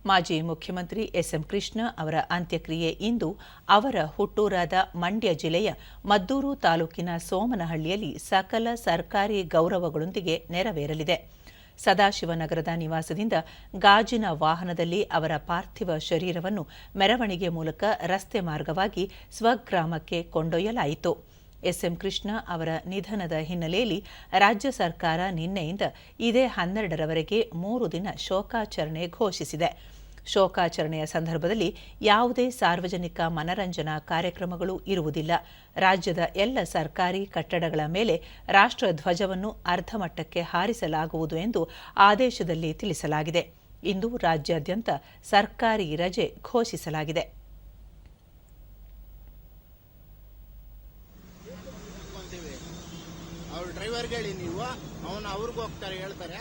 ಮಾಜಿ ಮುಖ್ಯಮಂತ್ರಿ ಎಸ್ಎಂ ಕೃಷ್ಣ ಅವರ ಅಂತ್ಯಕ್ರಿಯೆ ಇಂದು ಅವರ ಹುಟ್ಟೂರಾದ ಮಂಡ್ಯ ಜಿಲ್ಲೆಯ ಮದ್ದೂರು ತಾಲೂಕಿನ ಸೋಮನಹಳ್ಳಿಯಲ್ಲಿ ಸಕಲ ಸರ್ಕಾರಿ ಗೌರವಗಳೊಂದಿಗೆ ನೆರವೇರಲಿದೆ. ಸದಾಶಿವನಗರದ ನಿವಾಸದಿಂದ ಗಾಜಿನ ವಾಹನದಲ್ಲಿ ಅವರ ಪಾರ್ಥಿವ ಶರೀರವನ್ನು ಮೆರವಣಿಗೆ ಮೂಲಕ ರಸ್ತೆ ಮಾರ್ಗವಾಗಿ ಸ್ವಗ್ರಾಮಕ್ಕೆ ಕೊಂಡೊಯ್ಯಲಾಯಿತು. ಎಸ್ಎಂ ಕೃಷ್ಣ ಅವರ ನಿಧನದ ಹಿನ್ನೆಲೆಯಲ್ಲಿ ರಾಜ್ಯ ಸರ್ಕಾರ ನಿನ್ನೆಯಿಂದ ಇದೇ 12ರವರೆಗೆ 3 ದಿನ ಶೋಕಾಚರಣೆ ಘೋಷಿಸಿದೆ. ಶೋಕಾಚರಣೆಯ ಸಂದರ್ಭದಲ್ಲಿ ಯಾವುದೇ ಸಾರ್ವಜನಿಕ ಮನರಂಜನಾ ಕಾರ್ಯಕ್ರಮಗಳು ಇರುವುದಿಲ್ಲ. ರಾಜ್ಯದ ಎಲ್ಲ ಸರ್ಕಾರಿ ಕಟ್ಟಡಗಳ ಮೇಲೆ ರಾಷ್ಟ್ರಧ್ವಜವನ್ನು ಅರ್ಧಮಟ್ಟಕ್ಕೆ ಹಾರಿಸಲಾಗುವುದು ಎಂದು ಆದೇಶದಲ್ಲಿ ತಿಳಿಸಲಾಗಿದೆ. ಇಂದು ರಾಜ್ಯಾದ್ಯಂತ ಸರ್ಕಾರಿ ರಜೆ ಘೋಷಿಸಲಾಗಿದೆ. ಡ್ರೈವರ್ಗೆ ಹೇಳಿ, ನೀವು ಅವ್ರಿಗೆ ಹೋಗ್ತಾರೆ ಹೇಳ್ತಾರೆ.